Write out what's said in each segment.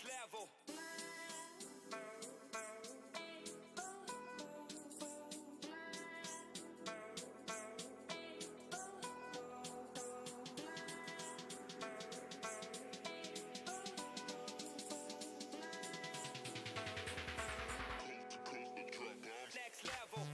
level. Next level.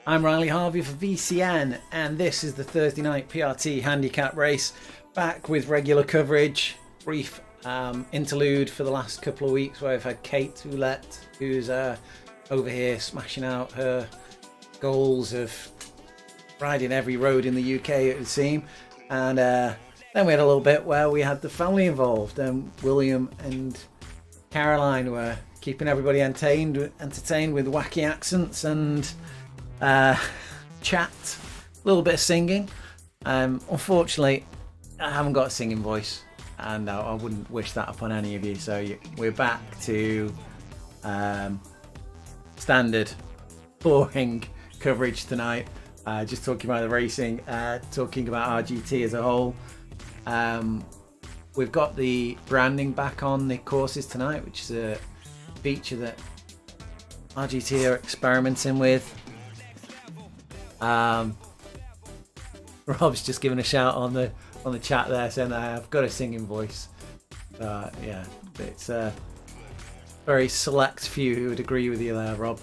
I'm Riley Harvey for VCN, and this is the Thursday night PRT handicap race. Back with regular coverage. Brief interlude for the last couple of weeks where I've had Kate Roulette, who's over here smashing out her goals of riding every road in the UK, it would seem. And then we had a little bit where we had the family involved, and William and Caroline were keeping everybody entertained with wacky accents and chat, a little bit of singing. Unfortunately, I haven't got a singing voice, and I wouldn't wish that upon any of you. So we're back to standard boring coverage tonight. Just talking about the racing, talking about RGT as a whole. We've got the branding back on the courses tonight, which is a feature that RGT are experimenting with. Rob's just giving a shout on the chat there, saying that I've got a singing voice. Yeah, it's a very select few who would agree with you there, Rob.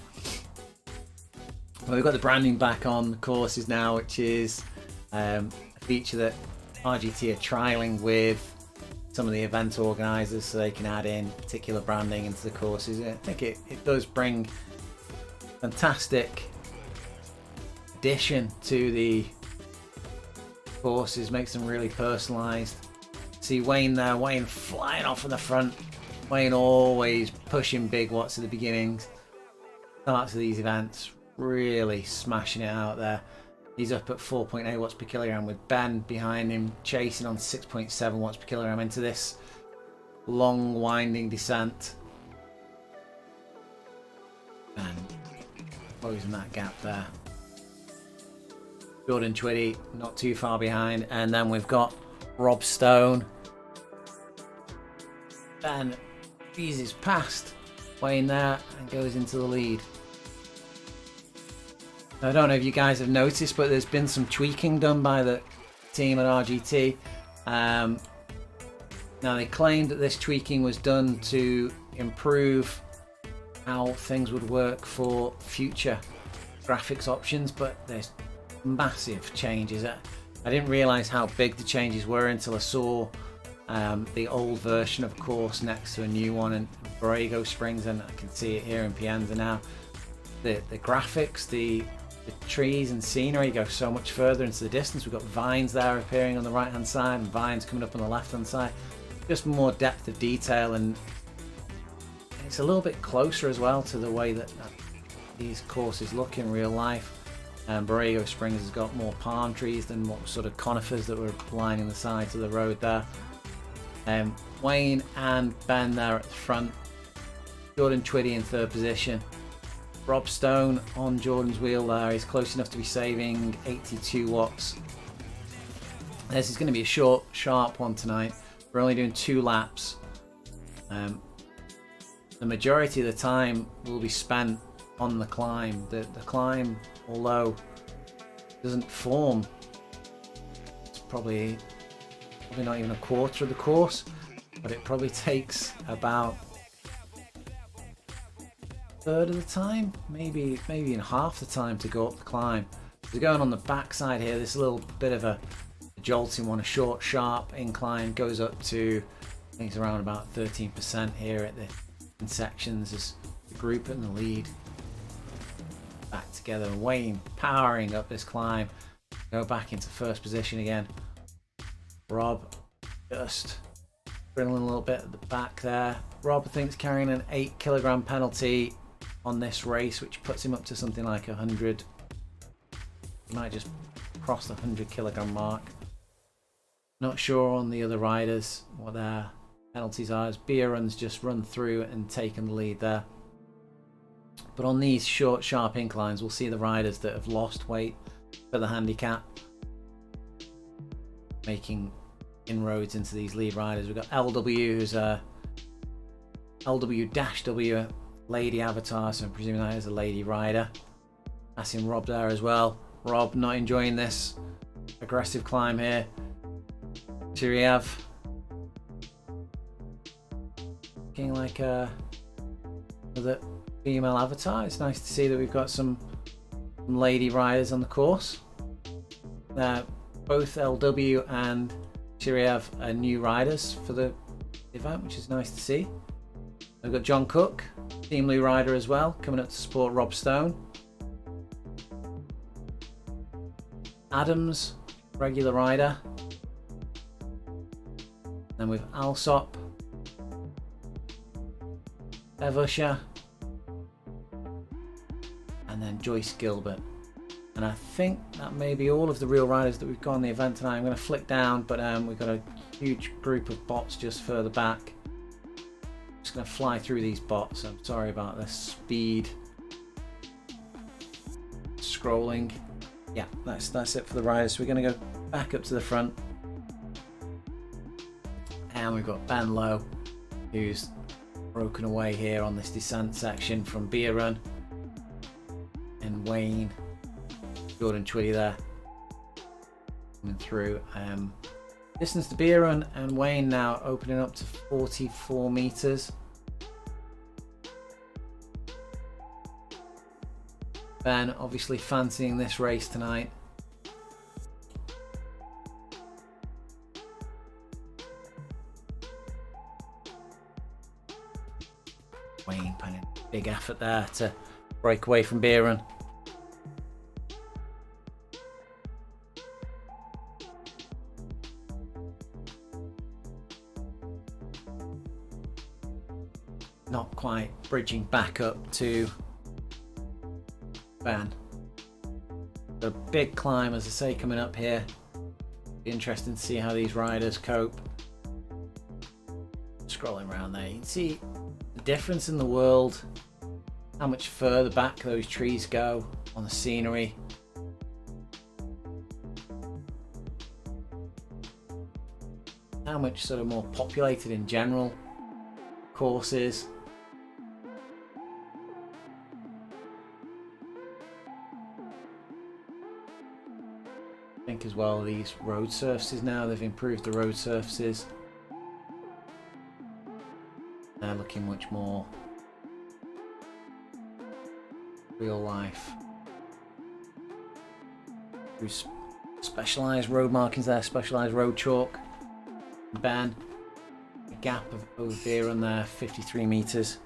Well, we've got the branding back on the courses now, which is a feature that RGT are trialing with some of the event organisers, so they can add in particular branding into the courses. I think it does bring fantastic addition to the courses, makes them really personalised. See Wayne there, Wayne flying off in the front. Wayne always pushing big watts at the beginnings, starts of these events, really smashing it out there. He's up at 4.8 watts per kilogram with Ben behind him chasing on 6.7 watts per kilogram into this long winding descent. And closing that gap there. Jordan Twitty not too far behind, and then we've got Rob Stone. Ben eases past Wayne there and goes into the lead. I don't know if you guys have noticed, but there's been some tweaking done by the team at RGT. Now they claimed that this tweaking was done to improve how things would work for future graphics options, but there's massive changes. I didn't realise how big the changes were until I saw the old version of course next to a new one in Borrego Springs, and I can see it here in Pienza now. The graphics, the trees and scenery go so much further into the distance. We've got vines there appearing on the right hand side and vines coming up on the left hand side. Just more depth of detail, and it's a little bit closer as well to the way that these courses look in real life. Borrego Springs has got more palm trees than what sort of conifers that were lining the sides of the road there. Wayne and Ben there at the front. Jordan Twitty in third position. Rob Stone on Jordan's wheel there. He's close enough to be saving 82 watts. This is going to be a short, sharp one tonight. We're only doing 2 laps. The majority of the time will be spent on the climb. The climb, although doesn't form, it's probably not even a quarter of the course, but it probably takes about third of the time, maybe in half the time to go up the climb. So going on the back side here, this little bit of a jolting one, a short sharp incline, goes up to I think it's around about 13% here at in sections as the group in the lead back together. Wayne powering up this climb, go back into first position again. Rob just drilling a little bit at the back there. Rob I think is carrying an 8 kilogram penalty on this race, which puts him up to something like 100. He might just cross the 100 kilogram mark. Not sure on the other riders what their penalties are, as Beerun's just run through and taken the lead there. But on these short, sharp inclines, we'll see the riders that have lost weight for the handicap making inroads into these lead riders. We've got LW, who's a LW-W lady avatar, so I'm presuming that is a lady rider. Passing Rob there as well. Rob not enjoying this aggressive climb here. Here we have looking like another female avatar. It's nice to see that we've got some lady riders on the course. Both LW and Shiriev are new riders for the event, which is nice to see. We've got John Cook, Team Blue rider as well, coming up to support Rob Stone. Adams, regular rider. Then with Alsop, Evusha, and then Joyce Gilbert. And I think that may be all of the real riders that we've got on the event tonight. I'm going to flick down, but we've got a huge group of bots just further back. I'm just going to fly through these bots. I'm sorry about the speed scrolling. Yeah, that's it for the riders. We're going to go back up to the front. And we've got Ben Lowe, who's broken away here on this descent section from Beer Run. And Wayne, Jordan Twitty there coming through. Distance to Beer Run and Wayne now opening up to 44 meters. Ben obviously fancying this race tonight. Wayne putting a big effort there to break away from Beer Run. Not quite bridging back up to Ben. A big climb, as I say, coming up here. Be interesting to see how these riders cope. Scrolling around there, you can see the difference in the world, how much further back those trees go on the scenery. How much sort of more populated in general courses. I think as well these road surfaces now, they've improved the road surfaces. They're looking much more real life. There's specialised road markings there, specialised road chalk. Ben, a gap of over there on there, 53 meters.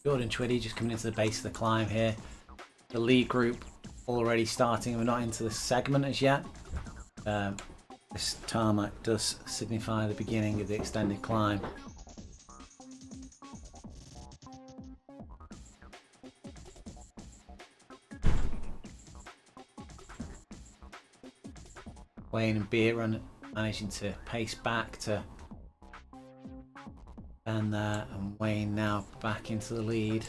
Jordan Twitty just coming into the base of the climb here. The lead group already starting. We're not into the segment as yet. This tarmac does signify the beginning of the extended climb. Wayne and Beerun managing to pace back to Ben there, and Wayne now back into the lead.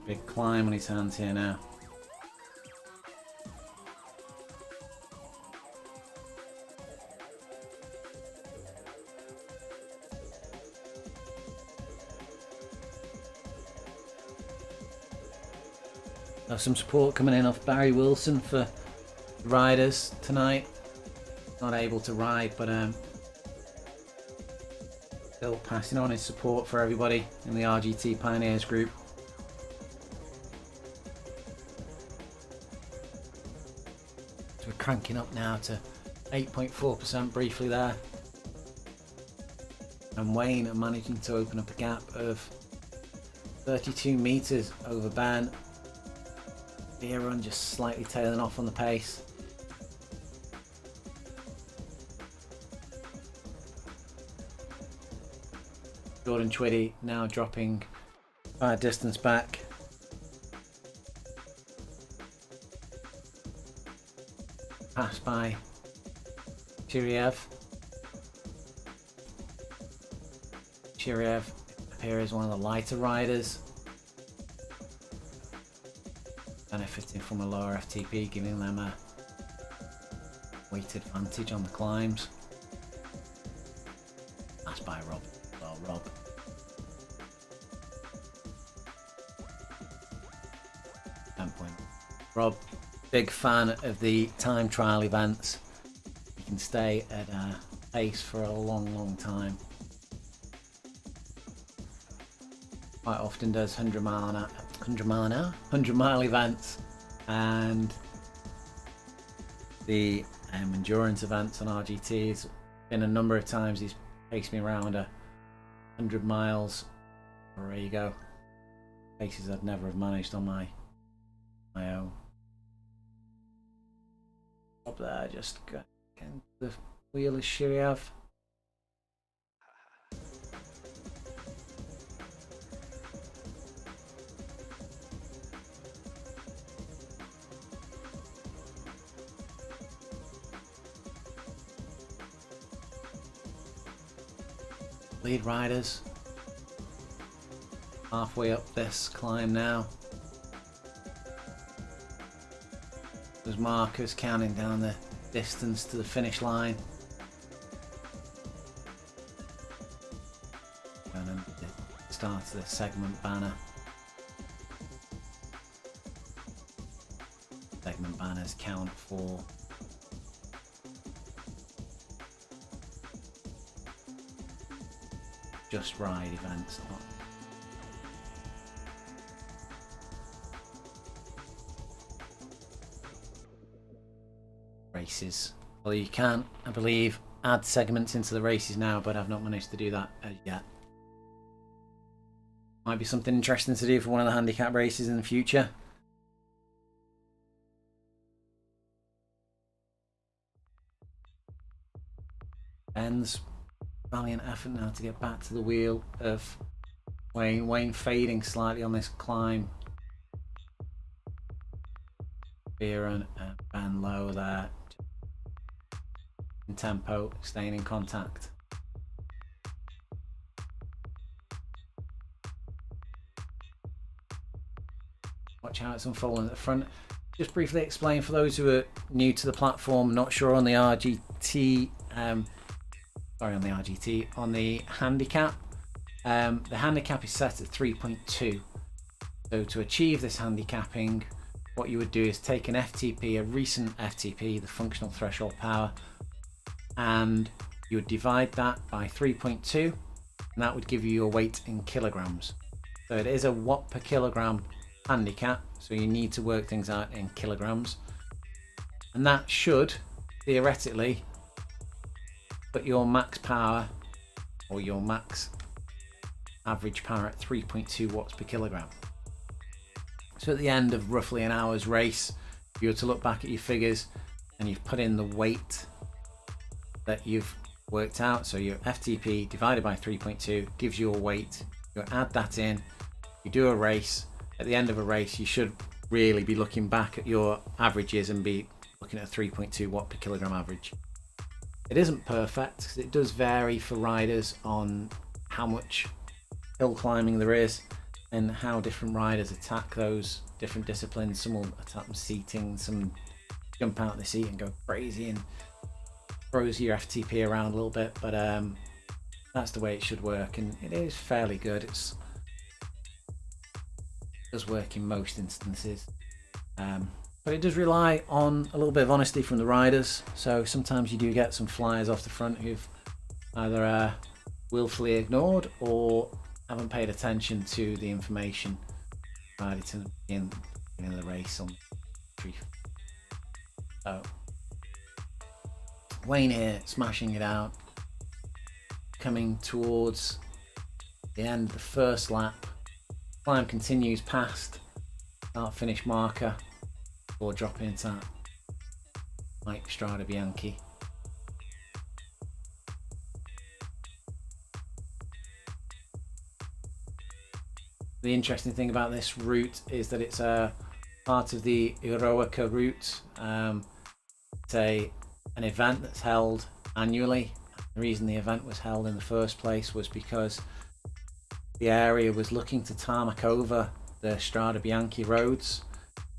Big climb on his hands here now. Some support coming in off Barry Wilson for riders tonight. Not able to ride, but still passing on his support for everybody in the RGT Pioneers group. So we're cranking up now to 8.4% briefly there. And Wayne are managing to open up a gap of 32 meters over Ben. Beerun just slightly tailing off on the pace. Jordan Twiddy now dropping a distance back. Passed by Chiriev. Chiriev appears as one of the lighter riders, benefiting from a lower FTP, giving them a weight advantage on the climbs. That's by Rob. Well, Rob. Rob, big fan of the time trial events. He can stay at a pace for a long time. Quite often does 100 mile events, and the endurance events on RGTs. Been a number of times he's paced me around 100 miles. There you go. Paces I'd never have managed on my own. Up there, just getting the wheel of Shiriev. Lead riders halfway up this climb now. Those markers counting down the distance to the finish line. And then the start of the segment banner. Segment banners count for just ride events, not races. Well, you can, I believe, add segments into the races now, but I've not managed to do that yet. Might be something interesting to do for one of the handicap races in the future. Ben's valiant effort now to get back to the wheel of Wayne. Wayne fading slightly on this climb. Beerun and Ben low there. In tempo, staying in contact. Watch how it's unfolding at the front. Just briefly explain for those who are new to the platform, not sure on the RGT, on the handicap. The handicap is set at 3.2. So to achieve this handicapping, what you would do is take an FTP, a recent FTP, the functional threshold power, and you would divide that by 3.2, and that would give you your weight in kilograms. So it is a watt per kilogram handicap, so you need to work things out in kilograms, and that should theoretically put your max power or your max average power at 3.2 watts per kilogram. So at the end of roughly an hour's race, if you were to look back at your figures and you've put in the weight that you've worked out, so your FTP divided by 3.2 gives you a weight, you add that in, you do a race, at the end of a race you should really be looking back at your averages and be looking at a 3.2 watt per kilogram average. It isn't perfect because it does vary for riders on how much hill climbing there is and how different riders attack those different disciplines. Some will attack them seating, some jump out of the seat and go crazy and throws your FTP around a little bit, but that's the way it should work, and it is fairly good. It does work in most instances, but it does rely on a little bit of honesty from the riders. So sometimes you do get some flyers off the front who've either willfully ignored or haven't paid attention to the information provided to them in the race on the tree. So Wayne here smashing it out, coming towards the end of the first lap. Climb continues past start finish marker before dropping into that like Strada Bianci. The interesting thing about this route is that it's a part of the Eroica route. It's an event that's held annually. The reason the event was held in the first place was because the area was looking to tarmac over the Strada Bianci roads,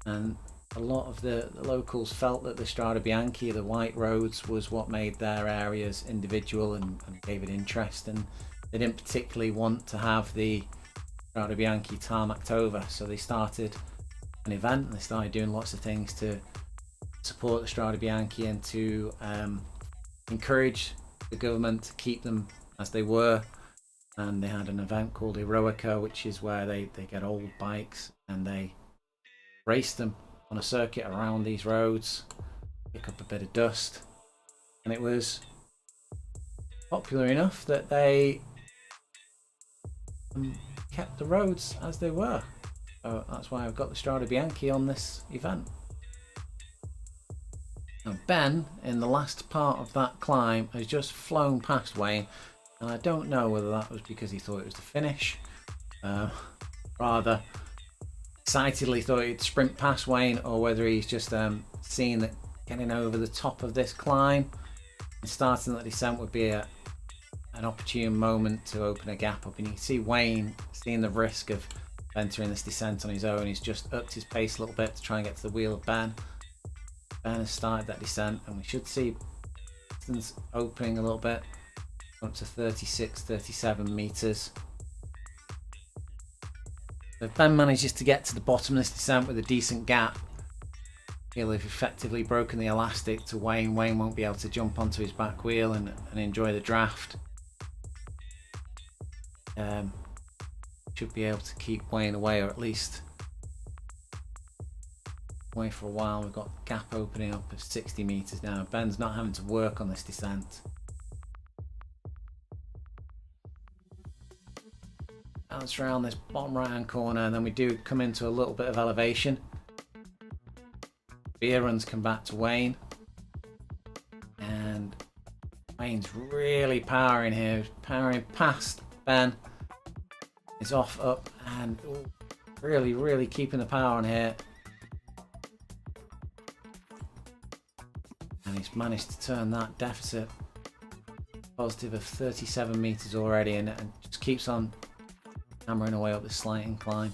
and a lot of the locals felt that the Strada Bianci, the white roads, was what made their areas individual and gave it interest, and they didn't particularly want to have the Strada Bianci tarmacked over, so they started an event and they started doing lots of things to support the Strada Bianci and to encourage the government to keep them as they were. And they had an event called Eroica, which is where they get old bikes and they race them on a circuit around these roads, pick up a bit of dust, and it was popular enough that they kept the roads as they were. So that's why I've got the Strada Bianci on this event. Now Ben, in the last part of that climb, has just flown past Wayne, and I don't know whether that was because he thought it was the finish, rather excitedly thought he'd sprint past Wayne, or whether he's just seen that getting over the top of this climb and starting that descent would be an opportune moment to open a gap up. And you can see Wayne, seeing the risk of entering this descent on his own, he's just upped his pace a little bit to try and get to the wheel of Ben. Ben has started that descent, and we should see distance opening a little bit, up to 36-37 meters. So if Ben manages to get to the bottom of this descent with a decent gap, he'll have effectively broken the elastic to Wayne. Wayne won't be able to jump onto his back wheel and enjoy the draft. Should be able to keep Wayne away, or at least away for a while. We've got the gap opening up at 60 meters now. Ben's not having to work on this descent. Bounce around this bottom right hand corner, and then we do come into a little bit of elevation. Beer runs come back to Wayne, and Wayne's really powering here, powering past Ben. He's off up and really keeping the power on here. And he's managed to turn that deficit positive of 37 meters already, and just keeps on hammering away up this slight incline.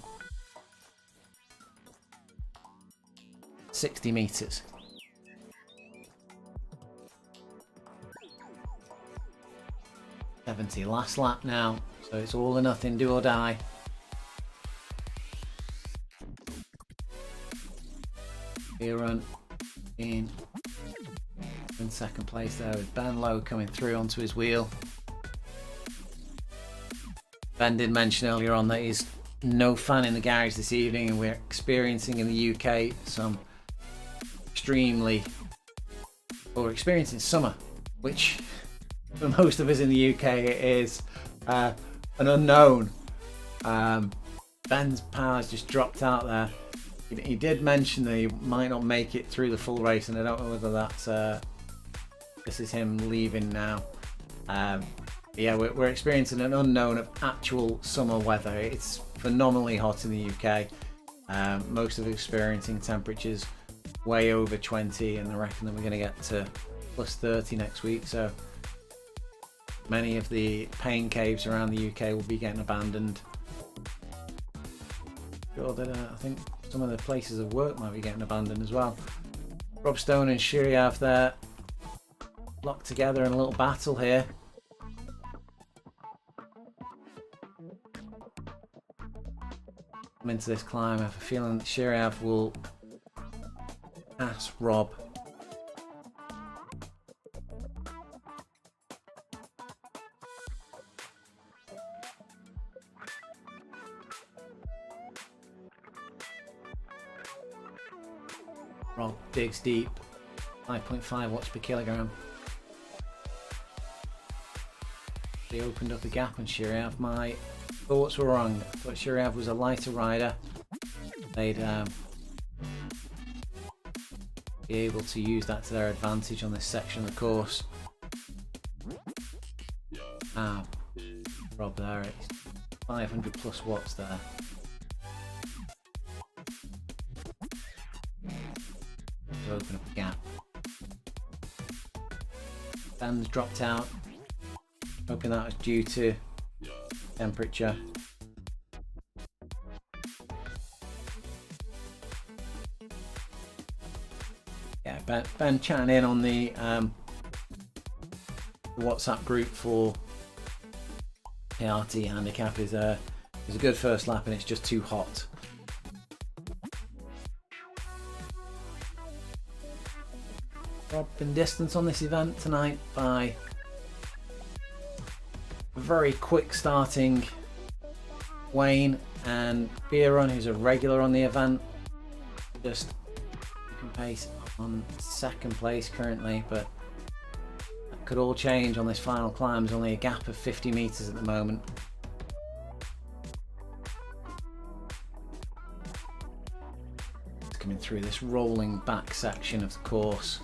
60 meters. Last lap now, so it's all or nothing, do or die. Beer run in second place there, with Ben Lowe coming through onto his wheel. Ben did mention earlier on that he's no fan in the garage this evening, and we're experiencing in the UK some experiencing summer, which for most of us in the UK is an unknown. Ben's power's just dropped out there. He did mention that he might not make it through the full race, and I don't know whether that's this is him leaving now. Yeah, we're experiencing an unknown of actual summer weather. It's phenomenally hot in the UK. Most of experiencing temperatures way over 20, and I reckon that we're going to get to plus 30 next week. So many of the pain caves around the UK will be getting abandoned. Sure that I think some of the places of work might be getting abandoned as well. Rob Stone and Shiryav there, locked together in a little battle here. I'm into this climb. I have a feeling that Shiryav will pass Rob. Rob digs deep, 5.5 watts per kilogram. They opened up the gap on Shiryav. My thoughts were wrong. I thought Shiryav was a lighter rider. They'd be able to use that to their advantage on this section of the course. Rob there, it's 500 plus watts there. To open up the gap. Ben's dropped out. Hoping that was due to temperature. Yeah, Ben chatting in on the WhatsApp group for PRT handicap is a good first lap, and it's just too hot. Dropping distance on this event tonight by a very quick starting Wayne and Bieron, who's a regular on the event, just keeping pace on second place currently, but that could all change on this final climb. There's only a gap of 50 meters at the moment. It's coming through this rolling back section of the course.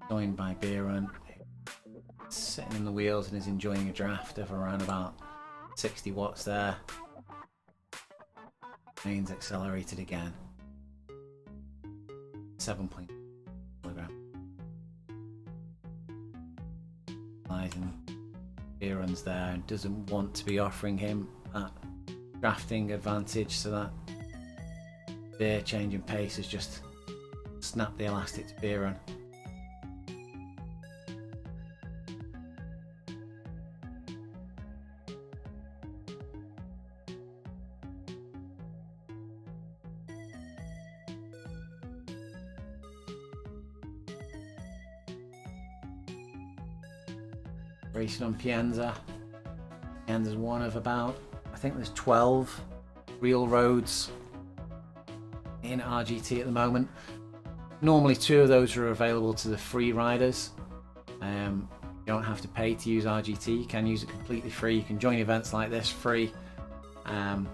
Joined by Bieron, sitting in the wheels and is enjoying a draft of around about 60 watts there. Mains accelerated again. 7 kilogram. Bieron's there and doesn't want to be offering him that drafting advantage, so that Beer change in pace has just snapped the elastic to Bieron. Racing on Pienza. Pienza's one of about, I think there's 12 real roads in RGT at the moment. Normally 2 of those are available to the free riders. You don't have to pay to use RGT, you can use it completely free. You can join events like this free on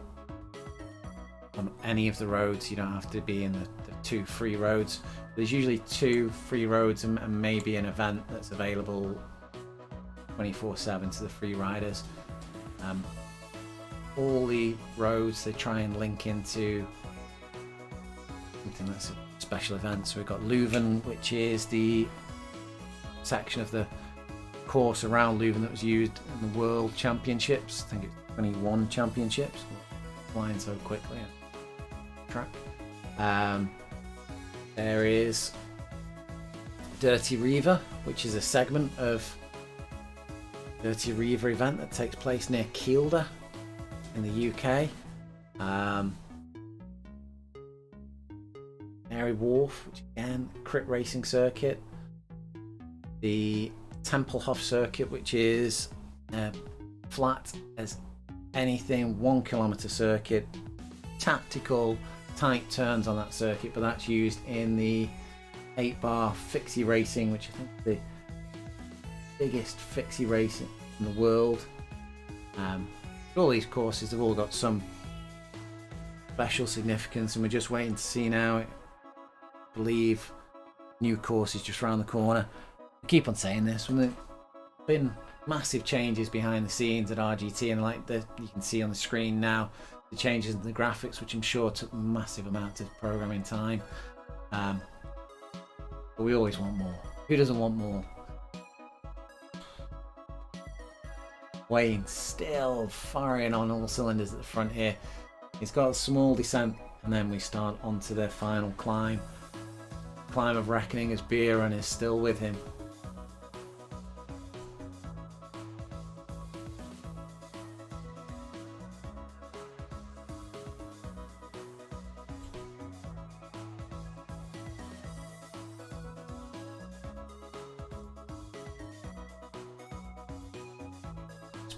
any of the roads. You don't have to be in the 2 free roads. There's usually 2 free roads and maybe an event that's available 24/7 to the free riders. All the roads, they try and link into something that's a special event. So we've got Leuven, which is the section of the course around Leuven that was used in the World Championships. I think it's 21 championships. Flying so quickly on track. There is Dirty Reaver, which is a segment of Dirty Reaver event that takes place near Kielder in the UK. Canary Wharf, which again, crit racing circuit. The Tempelhof circuit, which is flat as anything, 1 kilometer circuit. Tactical, tight turns on that circuit, but that's used in the 8-bar fixie racing, which I think is the biggest fixie race in the world. All these courses have all got some special significance, and we're just waiting to see now. I believe new course is just around the corner. I keep on saying this, when there's been massive changes behind the scenes at RGT, and like you can see on the screen now, the changes in the graphics, which I'm sure took massive amounts of programming time. But we always want more. Who doesn't want more? Wayne still firing on all cylinders at the front here. He's got a small descent, and then we start onto the final climb. Climb of reckoning as Bieran is still with him.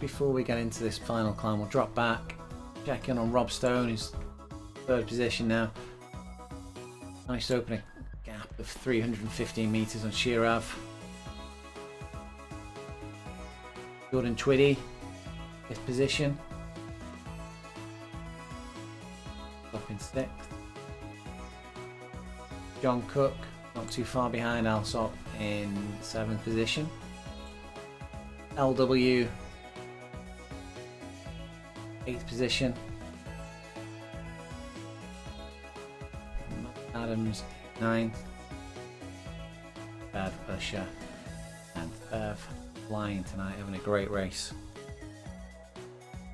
Before we get into this final climb, we'll drop back, check in on Rob Stone, who's third position now. Managed to open a gap of 315 metres on Shirav. Jordan Twiddy, fifth position. Up in sixth. John Cook, not too far behind, Alsop in seventh position. LW, 8th position. Adams, 9th. Bev, Usher, and Bev flying tonight, having a great race.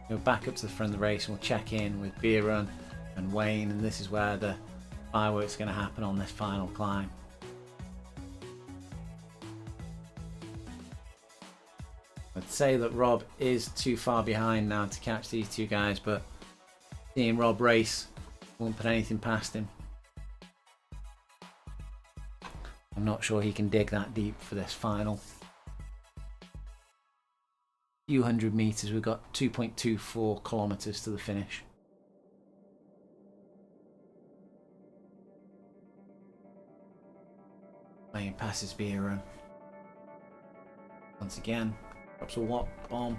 Go back up to the front of the race and we'll check in with Bieran and Wayne, and this is where the fireworks are going to happen on this final climb. I'd say that Rob is too far behind now to catch these two guys, but seeing Rob race won't put anything past him. I'm not sure he can dig that deep for this final few hundred meters. We've got 2.24 kilometers to the finish. Wayne passes Bieran once again. Drops a walk bomb.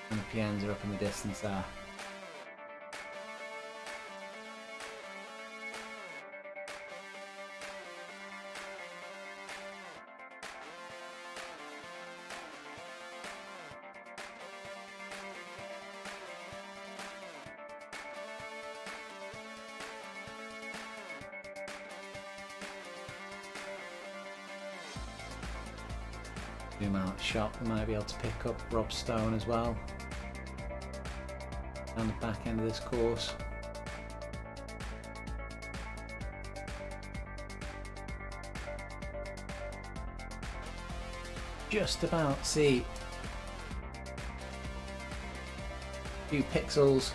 And the Pienza up in the distance there. Zoom out shot, we might be able to pick up Rob Stone as well down the back end of this course. Just about see a few pixels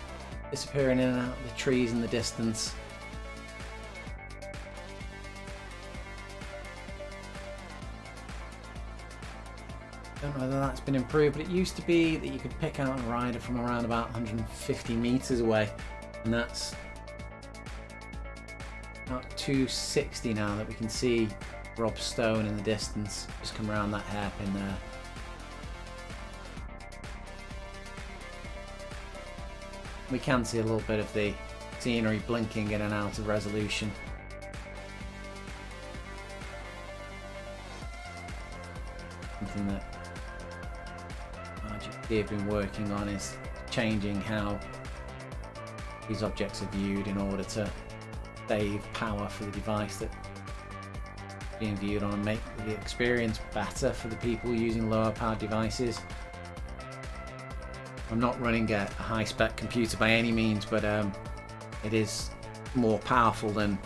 disappearing in and out of the trees in the distance. Don't know whether that's been improved, but it used to be that you could pick out a rider from around about 150 meters away, and that's about 260 now that we can see Rob Stone in the distance just come around that hairpin there. We can see a little bit of the scenery blinking in and out of resolution. Something that RGT have been working on is changing how these objects are viewed in order to save power for the device that's being viewed on and make the experience better for the people using lower powered devices. I'm not running a high spec computer by any means, but it is more powerful than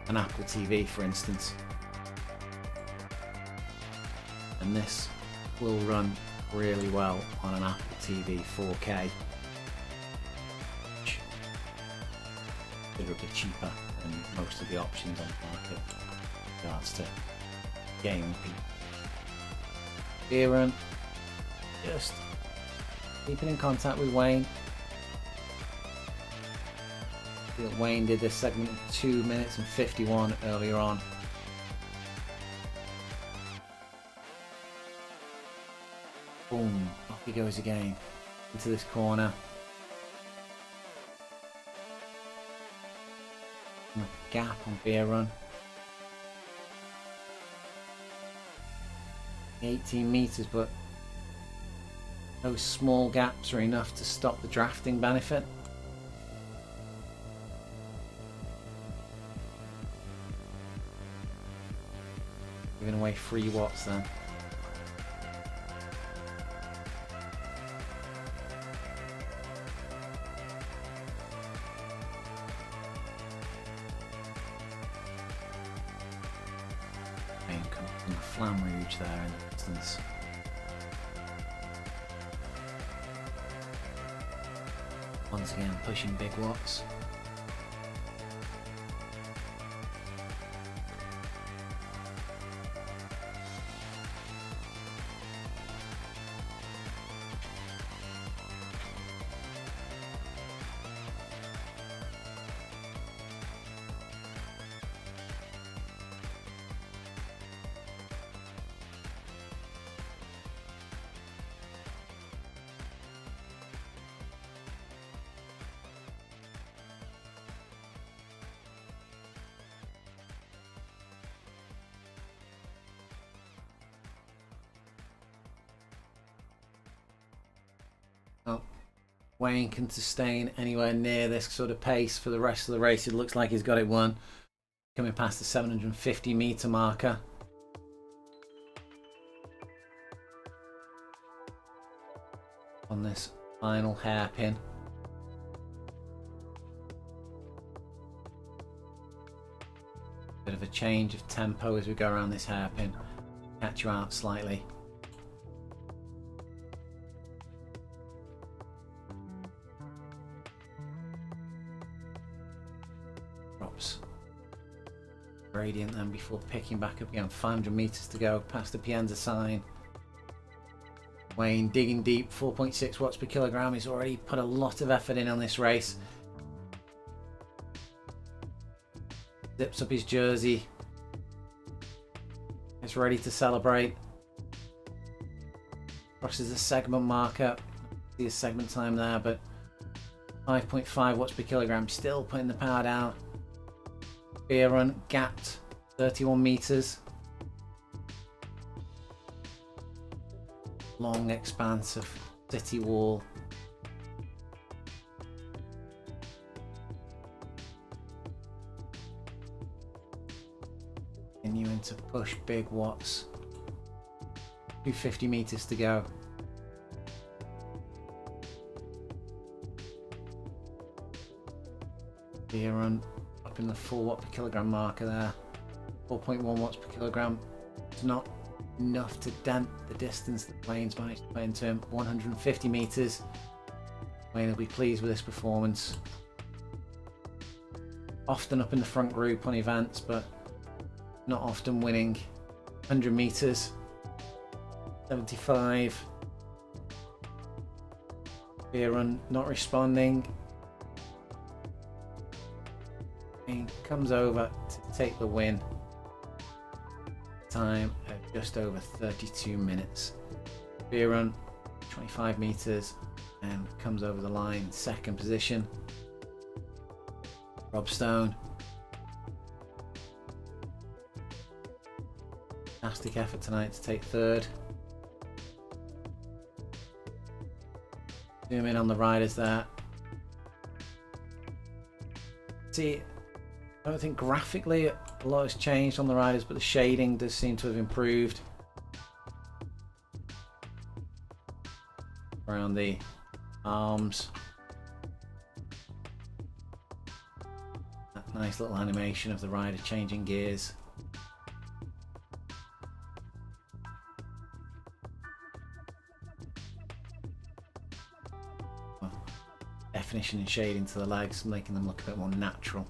an Apple TV, for instance. And this will run really well on an Apple TV 4K, which is considerably cheaper than most of the options on the market with regards to gaming people. Bieran just keeping in contact with Wayne. Wayne did this segment in 2 minutes and 51 earlier on. Boom, off he goes again into this corner. And a gap on Beer Run. 18 meters, but those small gaps are enough to stop the drafting benefit. Giving away 3 watts then. Flam Rouge there in the distance. Once again pushing big watts. Oh, Wayne can sustain anywhere near this sort of pace for the rest of the race. It looks like he's got it won. Coming past the 750 meter marker. On this final hairpin. Bit of a change of tempo as we go around this hairpin. Catch you out slightly. Drops gradient then before picking back up again. 500 meters to go past the Pienza sign. Wayne digging deep, 4.6 watts per kilogram. He's already put a lot of effort in on this race. Zips up his jersey. It's ready to celebrate. Crosses the segment marker. See his segment time there, but 5.5 watts per kilogram. Still putting the power down. Beer Run gapped 31 meters. Long expanse of city wall. Continuing to push big watts. 250 meters to go. Beer Run up in the 4 watt per kilogram marker there. 4.1 watts per kilogram. It's not enough to dent the distance that Wayne's managed to put into him. 150 meters. Wayne will be pleased with this performance. Often up in the front group on events, but not often winning. 100 meters. 75. Beer Run not responding. He comes over to take the win. Time at just over 32 minutes. Beer Run 25 meters and comes over the line. Second position. Rob Stone. Fantastic effort tonight to take third. Zoom in on the riders there. See, I don't think graphically a lot has changed on the riders, but the shading does seem to have improved around the arms. That nice little animation of the rider changing gears. Definition and shading to the legs, making them look a bit more natural.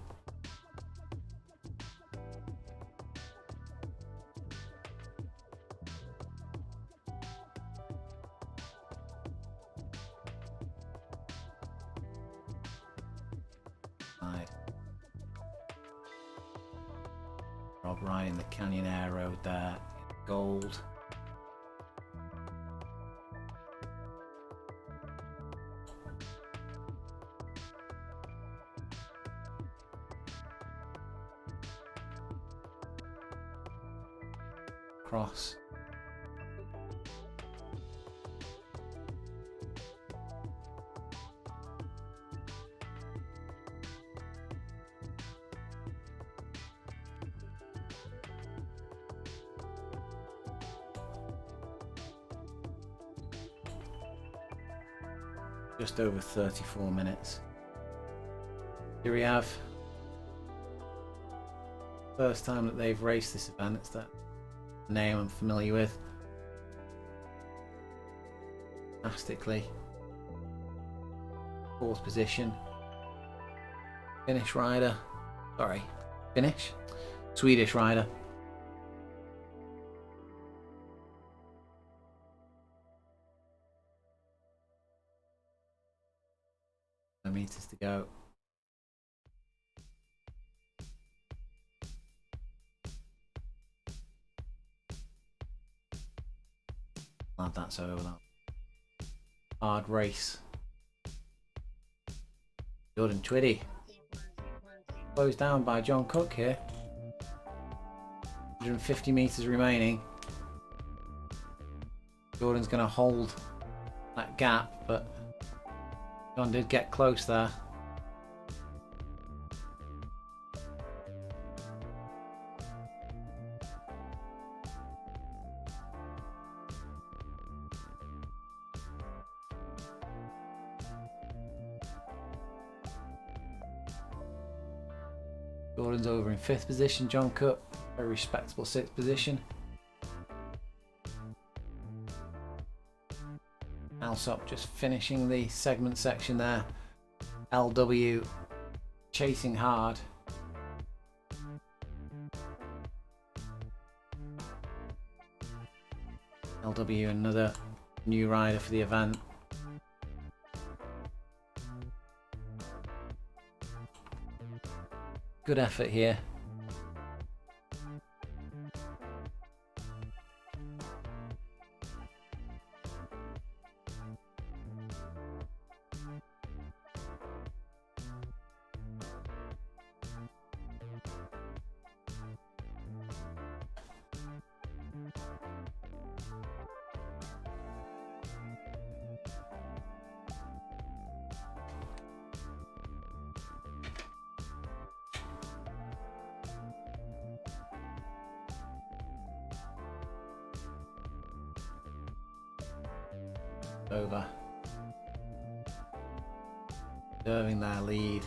Rob riding the Canyon Air Road there in gold. Cross. Just over 34 minutes. Here we have first time that they've raced this event. It's that name I'm familiar with. Fantastically. Fourth position. Finnish rider. Sorry, Finnish? Swedish rider. Meters to go. Glad that's over. That hard race. Jordan Twiddy closed down by John Cook here. 150 meters remaining. Jordan's going to hold that gap, but John did get close there. Jordan's over in 5th position. John Cook, very respectable 6th position. Alsop just finishing the segment section there. LW chasing hard. LW, another new rider for the event. Good effort here. Over. Serving their lead.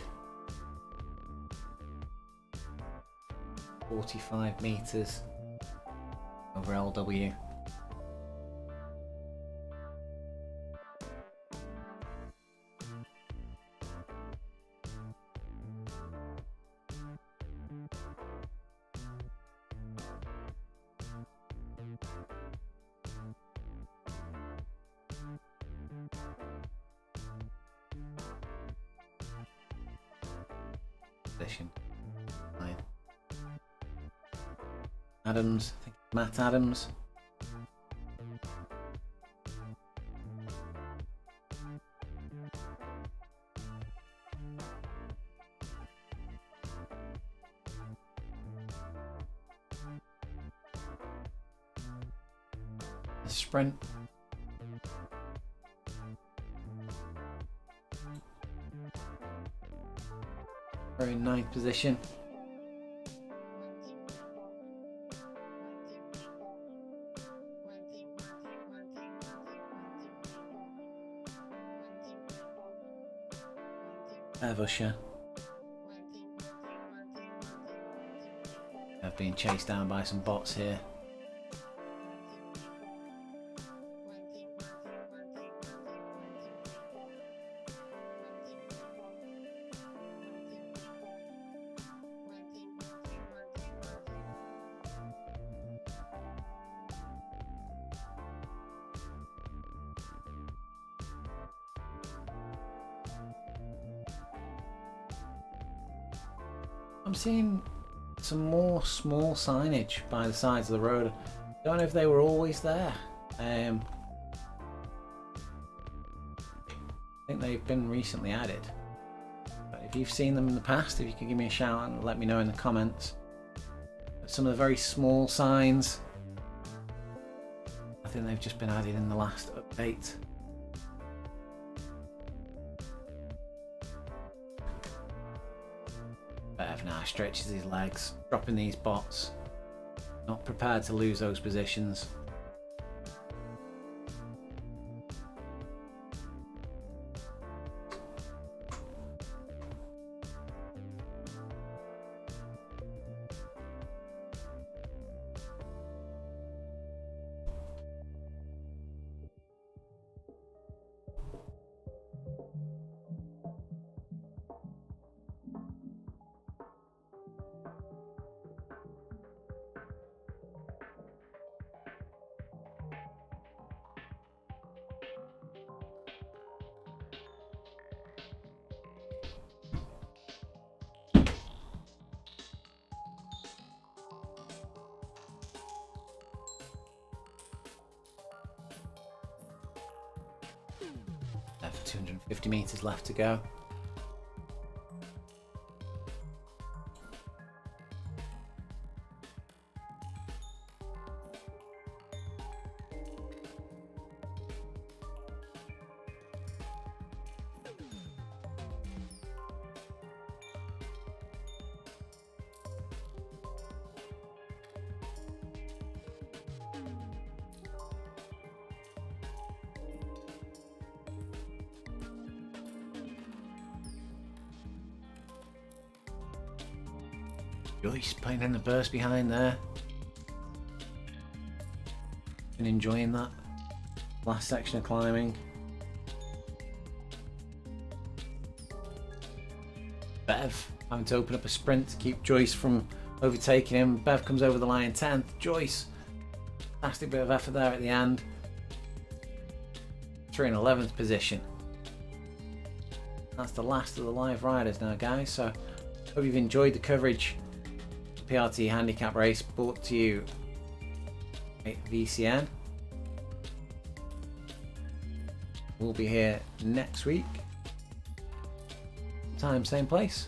45 meters over LW. Adams, I think Matt Adams. The sprint. Very ninth position. Usher. I've been chased down by some bots here. I'm seeing some more small signage by the sides of the road. Don't know if they were always there. I think they've been recently added. But if you've seen them in the past, if you can give me a shout and let me know in the comments. Some of the very small signs, I think they've just been added in the last update. Bev now stretches his legs, dropping these bots. Not prepared to lose those positions. Left 250 meters left to go. Joyce playing in the burst behind there. Been enjoying that last section of climbing. Bev having to open up a sprint to keep Joyce from overtaking him. Bev comes over the line 10th. Joyce, fantastic bit of effort there at the end. Through in 11th position. That's the last of the live riders now, guys. So hope you've enjoyed the coverage. PRT handicap race brought to you by VCN. We'll be here next week. Time, same place.